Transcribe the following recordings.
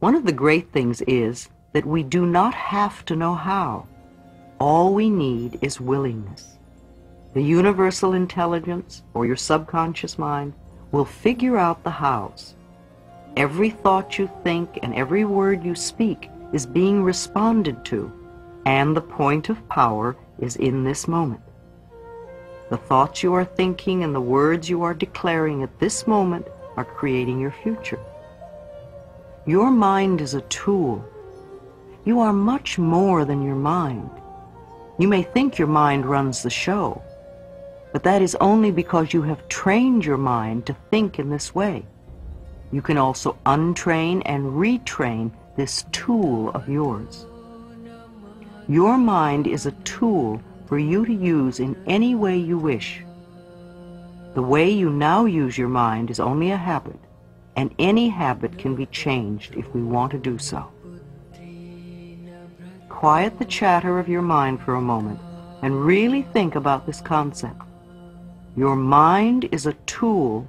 One of the great things is that we do not have to know how. All we need is willingness. The universal intelligence, or your subconscious mind, will figure out the hows. Every thought you think and every word you speak is being responded to, and the point of power is in this moment. The thoughts you are thinking and the words you are declaring at this moment are creating your future. Your mind is a tool. You are much more than your mind. You may think your mind runs the show, but that is only because you have trained your mind to think in this way. You can also untrain and retrain this tool of yours. Your mind is a tool for you to use in any way you wish. The way you now use your mind is only a habit, and any habit can be changed if we want to do so. Quiet the chatter of your mind for a moment and really think about this concept. Your mind is a tool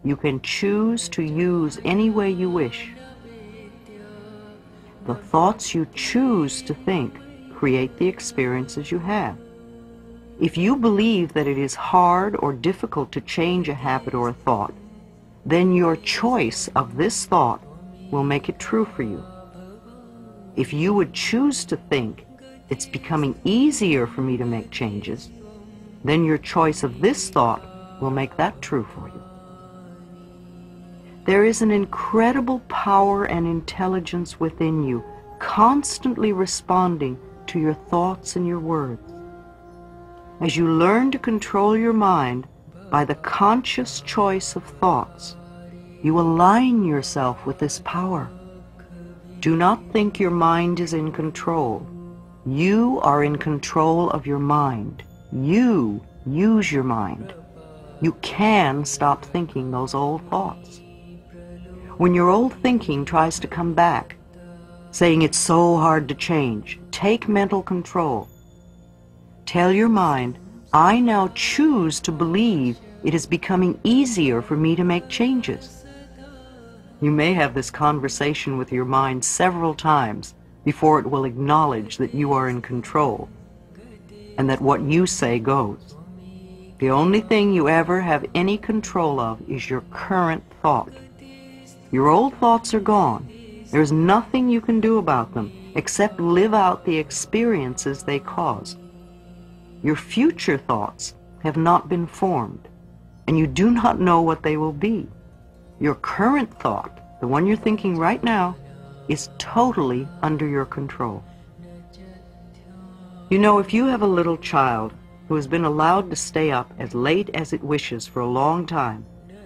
you can choose to use any way you wish. The thoughts you choose to think create the experiences you have. If you believe that it is hard or difficult to change a habit or a thought, then your choice of this thought will make it true for you. If you would choose to think, it's becoming easier for me to make changes, then your choice of this thought will make that true for you. There is an incredible power and intelligence within you, constantly responding to your thoughts and your words. As you learn to control your mind by the conscious choice of thoughts, you align yourself with this power. Do not think your mind is in control. You are in control of your mind. You use your mind. You can stop thinking those old thoughts. When your old thinking tries to come back, saying it's so hard to change, take mental control. Tell your mind, I now choose to believe it is becoming easier for me to make changes. You may have this conversation with your mind several times before it will acknowledge that you are in control and that what you say goes. The only thing you ever have any control of is your current thought. Your old thoughts are gone. There's nothing you can do about them except live out the experiences they caused. Your future thoughts have not been formed, and you do not know what they will be. Your current thought, the one you're thinking right now, is totally under your control. You know, if you have a little child who has been allowed to stay up as late as it wishes for a long time,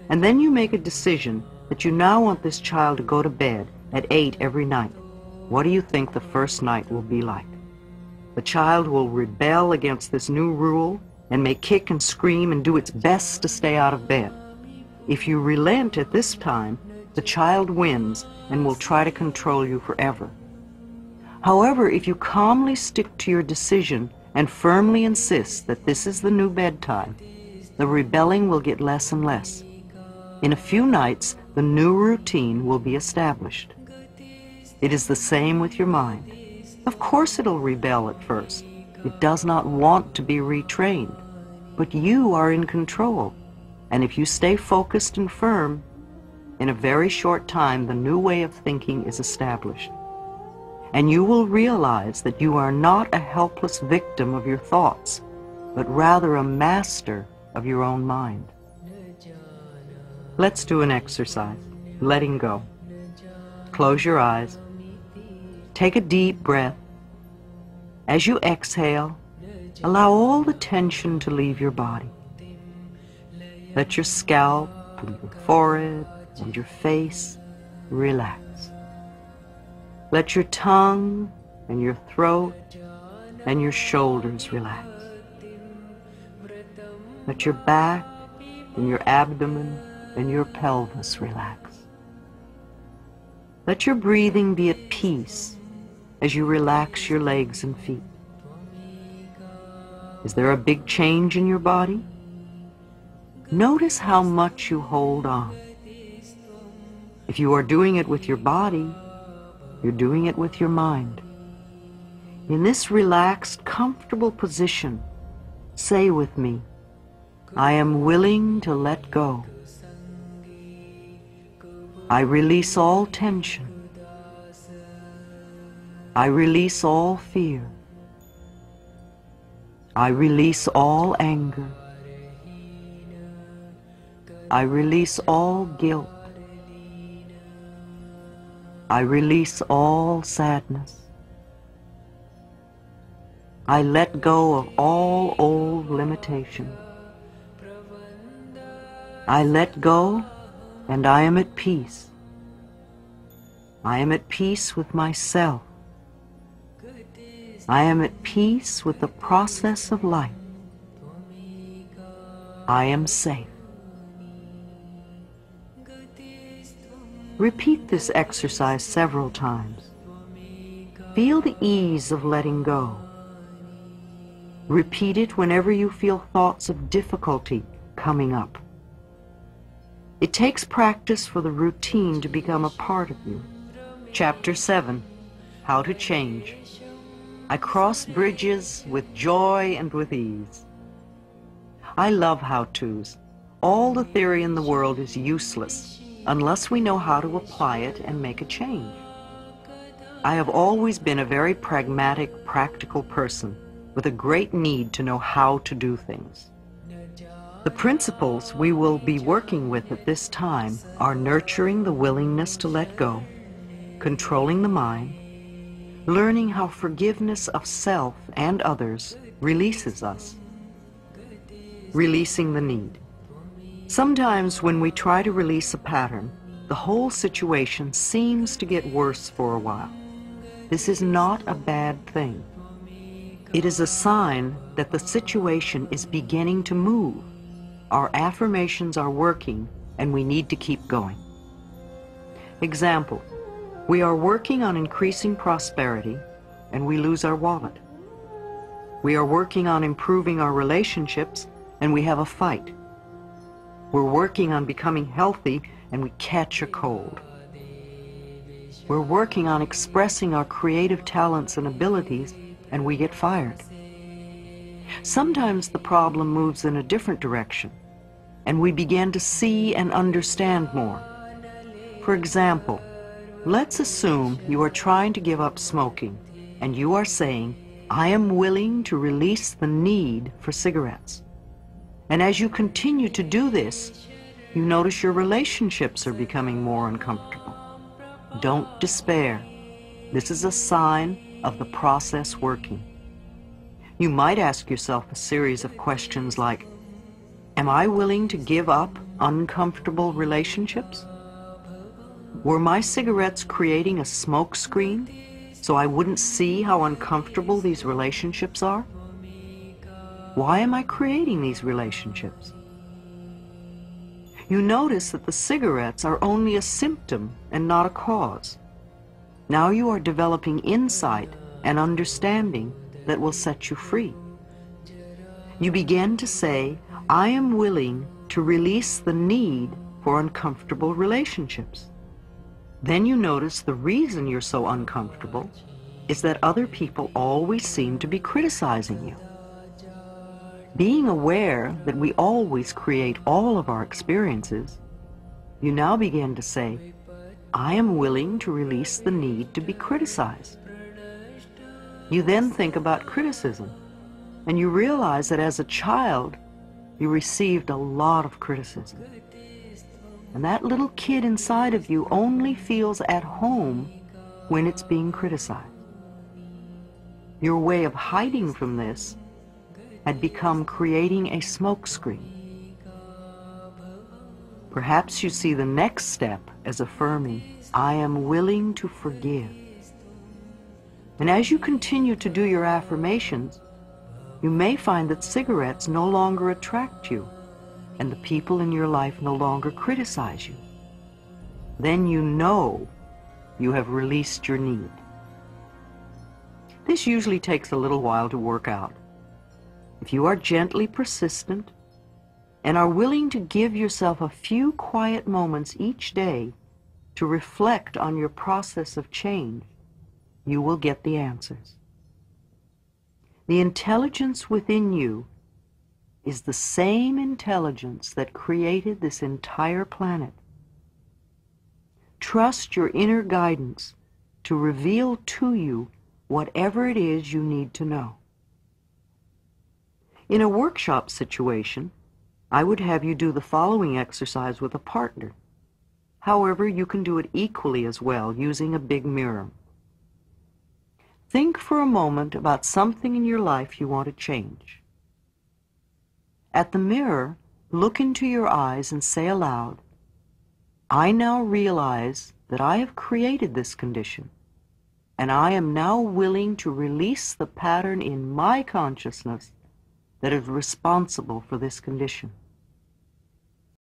and then you make a decision that you now want this child to go to bed at 8 every night, what do you think the first night will be like? The child will rebel against this new rule and may kick and scream and do its best to stay out of bed. If you relent at this time, the child wins and will try to control you forever. However, if you calmly stick to your decision and firmly insist that this is the new bedtime, the rebelling will get less and less. In a few nights, the new routine will be established. It is the same with your mind. Of course it'll rebel at first. It does not want to be retrained. But you are in control. And if you stay focused and firm, in a very short time the new way of thinking is established. And you will realize that you are not a helpless victim of your thoughts, but rather a master of your own mind. Let's do an exercise, letting go. Close your eyes. Take a deep breath. As you exhale, allow all the tension to leave your body. Let your scalp and your forehead and your face relax. Let your tongue and your throat and your shoulders relax. Let your back and your abdomen and your pelvis relax. Let your breathing be at peace as you relax your legs and feet. Is there a big change in your body? Notice how much you hold on. If you are doing it with your body, You're doing it with your mind. In this relaxed, comfortable position, say with me, I am willing to let go. I release all tension. I release all fear. I release all anger. I release all guilt. I release all sadness. I let go of all old limitations. I let go, and I am at peace. I am at peace with myself. I am at peace with the process of life. I am safe. Repeat this exercise several times. Feel the ease of letting go. Repeat it whenever you feel thoughts of difficulty coming up. It takes practice for the routine to become a part of you. Chapter 7, How to Change. I cross bridges with joy and with ease. I love how-tos. All the theory in the world is useless unless we know how to apply it and make a change. I have always been a very pragmatic, practical person with a great need to know how to do things. The principles we will be working with at this time are nurturing the willingness to let go, controlling the mind, learning how forgiveness of self and others releases us, releasing the need. Sometimes when we try to release a pattern, the whole situation seems to get worse for a while. This is not a bad thing. It is a sign that the situation is beginning to move. Our affirmations are working, and we need to keep going. Example, we are working on increasing prosperity, and we lose our wallet. We are working on improving our relationships, and we have a fight. We're working on becoming healthy, and we catch a cold. We're working on expressing our creative talents and abilities, and we get fired. Sometimes the problem moves in a different direction, and we begin to see and understand more. For example, let's assume you are trying to give up smoking, and you are saying, I am willing to release the need for cigarettes. And as you continue to do this, you notice your relationships are becoming more uncomfortable. Don't despair. This is a sign of the process working. You might ask yourself a series of questions like, am I willing to give up uncomfortable relationships? Were my cigarettes creating a smoke screen so I wouldn't see how uncomfortable these relationships are? Why am I creating these relationships? You notice that the cigarettes are only a symptom and not a cause. Now you are developing insight and understanding that will set you free. You begin to say, I am willing to release the need for uncomfortable relationships. Then you notice the reason you're so uncomfortable is that other people always seem to be criticizing you. Being aware that we always create all of our experiences, you now begin to say, I am willing to release the need to be criticized. You then think about criticism, and you realize that as a child, you received a lot of criticism. And that little kid inside of you only feels at home when it's being criticized. Your way of hiding from this had become creating a smokescreen. Perhaps you see the next step as affirming, I am willing to forgive. And as you continue to do your affirmations, you may find that cigarettes no longer attract you, and the people in your life no longer criticize you. Then you know you have released your need. This usually takes a little while to work out. If you are gently persistent and are willing to give yourself a few quiet moments each day to reflect on your process of change, you will get the answers. The intelligence within you is the same intelligence that created this entire planet. Trust your inner guidance to reveal to you whatever it is you need to know. In a workshop situation, I would have you do the following exercise with a partner. However, you can do it equally as well using a big mirror. Think for a moment about something in your life you want to change. At the mirror, look into your eyes and say aloud, "I now realize that I have created this condition, and I am now willing to release the pattern in my consciousness that is responsible for this condition."